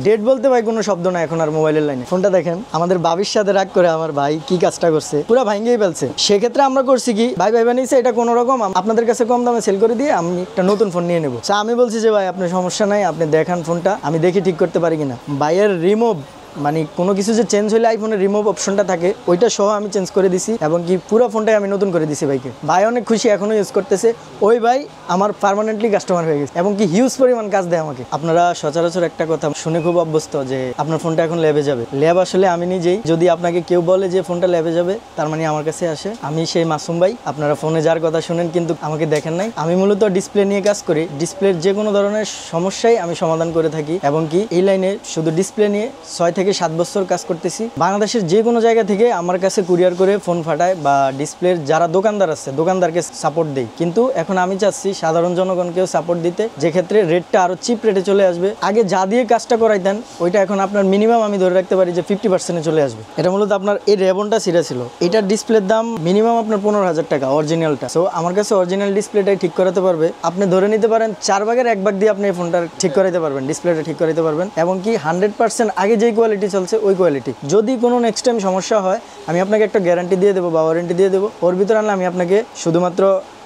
Date বলতে ভাই কোনো শব্দ না এখন আর মোবাইলের লাইনে। ফোনটা দেখেন, আমাদের বাবির সাথে রাগ করে আমার ভাই কি কাজটা করছে, পুরো ভাঙ্গেই ফেলছে। সেক্ষেত্রে আমরা করছি কি, ভাই বানিয়েছে এটা কোনো রকম আপনাদের কাছে কম দামে সেল করে দিয়ে আমি একটা নতুন ফোন নিয়ে নেবো। আমি বলছি যে ভাই আপনার সমস্যা নাই, আপনি দেখান ফোনটা, আমি দেখি ঠিক করতে পারি কিনা। ভাইয়ের রিমুভ মানে কোনো কিছু যে চেঞ্জ হলে আইফোনের রিমুভ অপশনটা থাকে ওইটা সহ আমি চেঞ্জ করে দিছি, এবং কি পুরো ফোনটাই আমি নতুন করে দিছি ভাইকে। ভাই অনেক খুশি, এখনো ইউজ করতেছে। ওই ভাই আমার পার্মানেন্টলি কাস্টমার হয়ে গেছে এবং কি হিউজ পরিমাণ কাজ দেয় আমাকে। আপনারা সচরাচর একটা কথা শুনে খুব অভ্যস্ত যে আপনার ফোনটা এখন ল্যাবে যাবে। ল্যাব আসলে আমি নিজেই, যদি আপনাকে কেউ বলে যে ফোনটা ল্যাবে যাবে তার মানে আমার কাছে আসে। আমি সেই মাসুম ভাই, আপনারা ফোনে যার কথা শুনেন কিন্তু আমাকে দেখেন নাই। আমি মূলত ডিসপ্লে নিয়ে কাজ করি, ডিসপ্লের যে কোনো ধরনের সমস্যাই আমি সমাধান করে থাকি, এবং কি এই লাইনে শুধু ডিসপ্লে নিয়ে 6 থেকে 7 বছর কাজ করতেছি। বাংলাদেশের যে কোনো জায়গা থেকে আমার কাছে কুরিয়ার করে ফোন ফাটায় বা ডিসপ্লের যারা দোকানদার আছে দোকানদারকে সাপোর্ট দেই। কিন্তু এখন আমি চাচ্ছি সাধারণ জনগণকেও সাপোর্ট দিতে, যে ক্ষেত্রে রেটটা আরো চিপ রেটে চলে আসবে। আগে যা দিয়ে কাজটা করাইতেন ওইটা এখন আপনার মিনিমাম আমি ধরে রাখতে পারি যে 50% চলে আসবে। এটা মূলত আপনার এই রেবনটা সিরা ছিল, এটার ডিসপ্লের দাম মিনিমাম আপনার 15,000 টাকা অরিজিনালটা। সো আমার কাছে অরিজিনাল ডিসপ্লেটাই ঠিক করাতে পারবে। আপনি ধরে নিতে পারেন 4 ভাগের 1 ভাগ দিয়ে আপনি এই ফোনটা ঠিক করাতে পারবেন, ডিসপ্লেটা ঠিক করাতে পারবেন, এবং কি 100% আগে যেই কোয়ালিটি চলছে ওই কোয়ালিটি। যদি কোনো নেক্সট টাইম সমস্যা হয় আমি আপনাকে একটা গ্যারান্টি দিয়ে দেবো বা ওয়ারেন্টি দিয়ে দেবো। ওর ভিতরে আনলে আমি আপনাকে শুধুমাত্র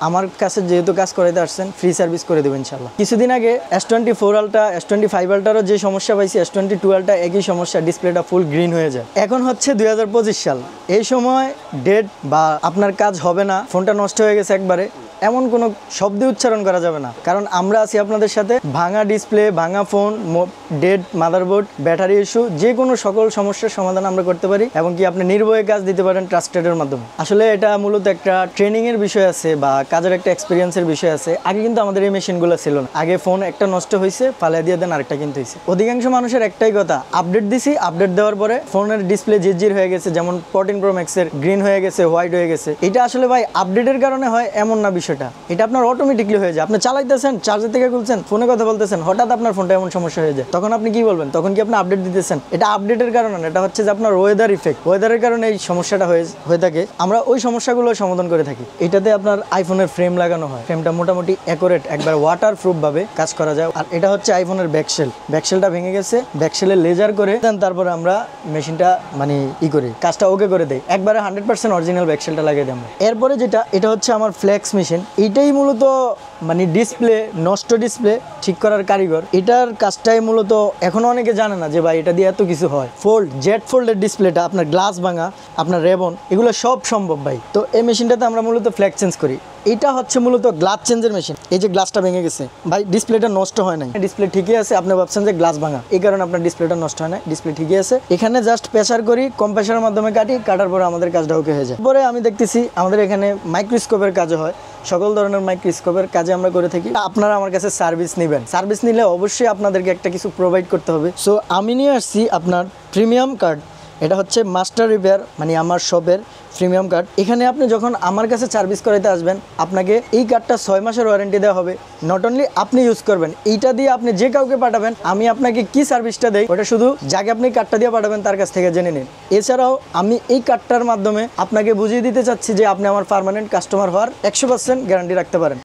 আমার কাছে যেহেতু কাজ করাইতে আসছেন ফ্রি সার্ভিস করে দেবো ইনশাল্লাহ। কিছুদিন আগে S24 আলট্রা, S25 আলট্রারও যে সমস্যা পাইছি, S22 আলট্রা একই সমস্যা, ডিসপ্লেটা ফুল গ্রিন হয়ে যায়। এখন হচ্ছে 2025 সাল, এই সময় ডেট বা আপনার কাজ হবে না, ফোনটা নষ্ট হয়ে গেছে একবারে, এমন কোনো শব্দে উচ্চারণ করা যাবে না, কারণ আমরা আছি আপনাদের সাথে। ভাঙা ডিসপ্লে, ভাঙা phone, dead motherboard, battery issue, যে কোনো সকল সমস্যার সমাধান আমরা করতে পারি, এবং কি আপনি নির্ভয়ে কাজ দিতে পারেন ট্রাস্টেডের মাধ্যমে। আসলে এটা মূলত একটা ট্রেনিং এর বিষয় আছে বা কাজের একটা এক্সপিরিয়েন্সের বিষয় আছে। আগে কিন্তু আমাদের এই মেশিনগুলো ছিল না, আগে ফোন একটা নষ্ট হয়েছে ফালিয়ে দিয়ে দেন আরেকটা কিনতে হয়েছে। অধিকাংশ মানুষের একটাই কথা, আপডেট দিছি, আপডেট দেওয়ার পরে ফোনের ডিসপ্লে জিরজির হয়ে গেছে, যেমন 14 Pro Max এর গ্রিন হয়ে গেছে, হোয়াইট হয়ে গেছে। এটা আসলে ভাই আপডেটের কারণে হয় এমন না, বিষয়টা এটা আপনার অটোমেটিকলি হয়ে যায়। আপনি চালাইতেছেন, চার্জার থেকে খুলছেন, ফোনে কথা বলতেছেন, হঠাৎ আপনার ফোনটা এমন সমস্যা হয়ে যায়, তখন আপনি কি বলবেন? তখন কি আপনি আপডেট দিতেছেন? এটা আপডেটের কারণে না, এটা হচ্ছে যে আপনার ওয়েদার ইফেক্ট, ওয়েদারের কারণে এই সমস্যাটা হয়ে থাকে। আমরা ওই সমস্যাগুলো সমাধান করে থাকি। এটাতে আপনার আইফোনের ফ্রেম লাগানো হয়, ফ্রেমটা মোটামুটি অ্যাকুরেট, একবার ওয়াটার প্রুফ ভাবে কাজ করা যায়। আর এটা হচ্ছে আইফোনের ব্যাকশেল, ব্যাকশেলটা ভেঙে গেছে, ব্যাকশেলে লেজার করে দেন, তারপরে আমরা মেশিনটা মানে করি, কাজটা ওকে করে দেয়, একবারে 100% অরিজিনাল ব্যাকশেলটা লাগিয়ে দেয়। এরপরে যেটা, এটা হচ্ছে আমার ফ্লেক্স মেশিন। এইটাই মূলত মানে ডিসপ্লে নষ্ট, ডিসপ্লে ঠিক করার কারিগর। এটার কাজটাই মূলত এখনো অনেকে জানে না যে ভাই এটা দিয়ে এত কিছু হয়। ফোল্ড, জেড ফোল্ডের ডিসপ্লেটা, আপনার গ্লাস ভাঙা, আপনার রেবন, এগুলো সব সম্ভব ভাই। তো এই মেশিনটাতে আমরা মূলত ফ্ল্যাগ চেঞ্জ করি। এটা হচ্ছে মূলত গ্লাস চেঞ্জের মেশিন। এই যে গ্লাসটা ভেঙে গেছে ভাই, ডিসপ্লেটা নষ্ট হয় নাই, ডিসপ্লে ঠিকই আছে। আপনি ভাবছেন যে গ্লাস ভাঙা, এই কারণে আপনার ডিসপ্লেটা নষ্ট হয় না, ডিসপ্লে ঠিকই আছে। এখানে জাস্ট প্রেসার করি, কম্প্রেসারের মাধ্যমে কাটার পরে আমাদের কাজটা ওকে হয়ে যায়। পরে আমি দেখতেছি আমাদের এখানে মাইক্রোস্কোপের কাজও হয়, সকল ধরনের মাইক্রোস্কোপের কাজে আমরা করে থাকি। আপনারা আমার কাছে সার্ভিস নেবেন, সার্ভিস নিলে অবশ্যই আপনাদেরকে একটা কিছু প্রোভাইড করতে হবে। সো আমি নিয়ে আসছি আপনার প্রিমিয়াম কার্ড। এটা হচ্ছে মাস্টার রিপেয়ার, মানে আমার শপের প্রিমিয়াম কার্ড। এখানে আপনি যখন আমার কাছে সার্ভিস করাইতে আসবেন, আপনাকে এই কার্ডটা 6 মাসের ওয়ারেন্টি দেওয়া হবে। নট অনলি আপনি ইউজ করবেন, এইটা দিয়ে আপনি যে কাউকে পাঠাবেন, আমি আপনাকে কি সার্ভিসটা দেই ওটা শুধু যাকে আপনি কার্ডটা দিয়ে পাঠাবেন তার কাছ থেকে জেনে নিন। এছাড়াও আমি এই কার্ডটার মাধ্যমে আপনাকে বুঝিয়ে দিতে চাচ্ছি যে আপনি আমার পার্মানেন্ট কাস্টমার হওয়ার 100% গ্যারান্টি রাখতে পারেন।